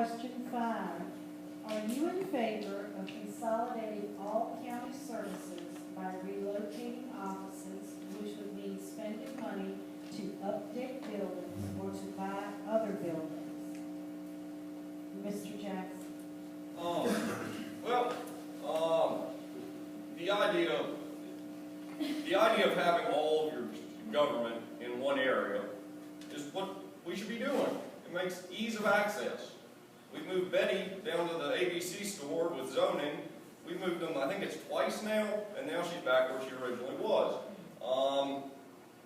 Question 5. Are you in favor of consolidating all county services by relocating offices, which would mean spending money to update buildings or to buy other buildings? Mr. Jackson. The idea of having all of your government in one area is what we should be doing. It makes ease of access. We moved Betty down to the ABC store with zoning. We moved them, I think it's twice now, and now she's back where she originally was.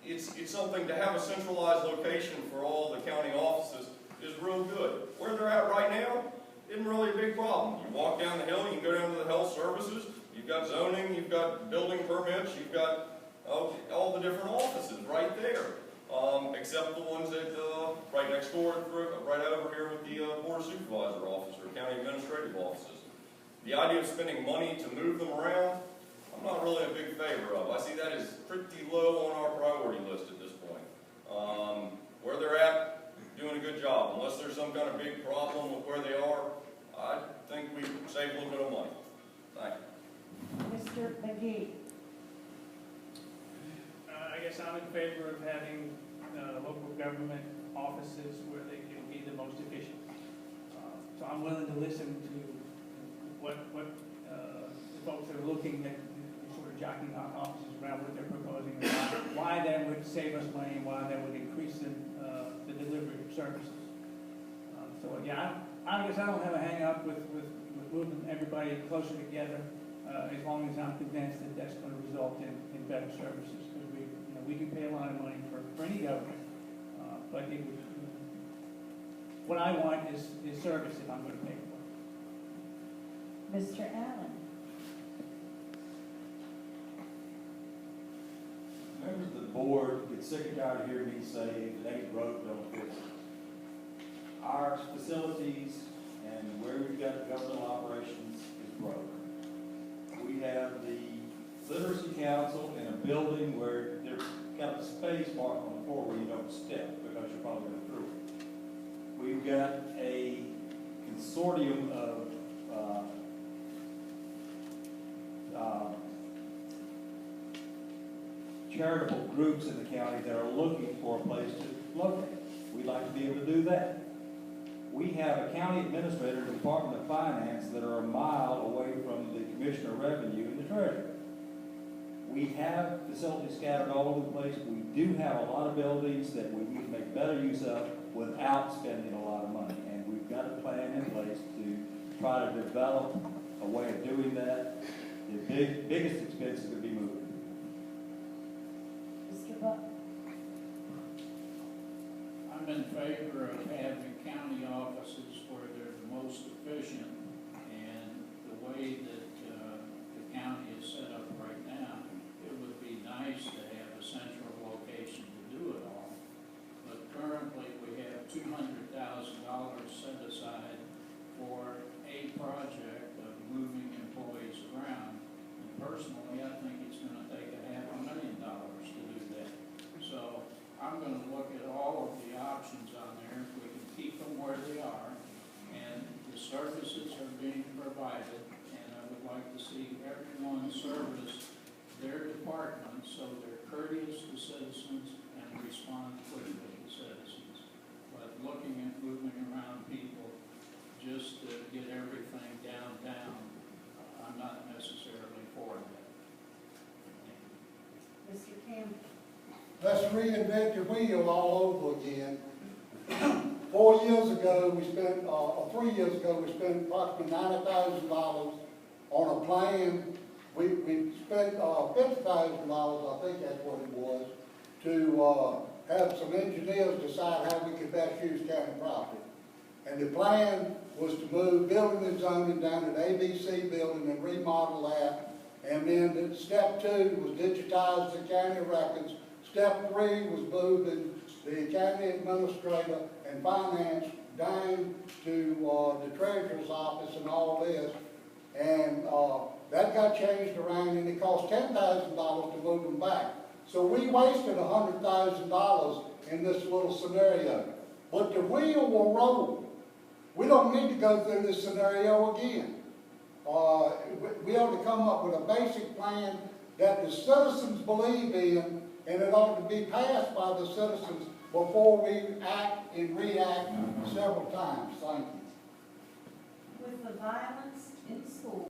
It's something to have a centralized location for all the county offices is real good. Where they're at right now isn't really a big problem. You walk down the hill, you can go down to the health services, you've got zoning, you've got building permits, you've got all the different offices right there. Except the ones that right next door, right over here with the Board of Supervisor office or county administrative offices. The idea of spending money to move them around, I'm not really a big favor of. I see that as pretty low on our priority list at this point. Where they're at, doing a good job. Unless there's some kind of big problem with where they are, I think we save a little bit of money. Thank you. Mr. McGee. I guess I'm in favor of having local government offices where they can be the most efficient. So I'm willing to listen to what the folks that are looking at sort of jockeying our offices around what they're proposing, and why that would save us money, and why that would increase the delivery of services. So yeah, I guess I don't have a hang up with moving everybody closer together, as long as I'm convinced that that's going to result in better services. Because we can pay a lot of money for any government, but it would, what I want is service if I'm going to pay for it. Mr. Allen. Members of the board get sick and tired of hearing me say, if it ain't broke, don't fix it. Our facilities and where we've got governmental operations is broke. We have the literacy council in a building where there's got a space mark on the floor where you don't step because you're probably going through it. We've got a consortium of charitable groups in the county that are looking for a place to locate. We'd like to be able to do that. We have a county administrator and Department of Finance that are a mile away from the Commissioner of Revenue and the Treasurer. We have facilities scattered all over the place. We do have a lot of buildings that we need to make better use of without spending a lot of money. And we've got a plan in place to try to develop a way of doing that. The biggest expense is going to be moving. Mr. Buck. I'm in favor of having county offices where they're the most efficient, and the way that the county is set up right now, it would be nice to have a central location to do it all. But currently we have $200,000 set aside for a project of moving employees around. And personally, I think it's going to take $500,000 to do that. So I'm going to look at all of the options on there, if we can keep them where they are, and the services are being provided, and I would like to see everyone service their department so they're courteous to citizens and respond quickly to citizens. But looking at moving around people just to get everything downtown, I'm not necessarily for that. Mr. Campbell. Let's reinvent the wheel all over again. 4 years ago, we spent, or 3 years ago, we spent approximately $90,000 on a plan. We spent $50,000, I think that's what it was, to have some engineers decide how we could best use county property. And the plan was to move building and zoning down to the ABC building and remodel that. And then step 2 was digitize the county records. Step 3 was moving the county administrator and finance down to the treasurer's office and all this. And that got changed around, and it cost $10,000 to move them back. So we wasted $100,000 in this little scenario. But the wheel will roll. we don't need to go through this scenario again. We ought to come up with a basic plan that the citizens believe in, and it ought to be passed by the citizens before we act and react several times. Thank you. With the violence in schools.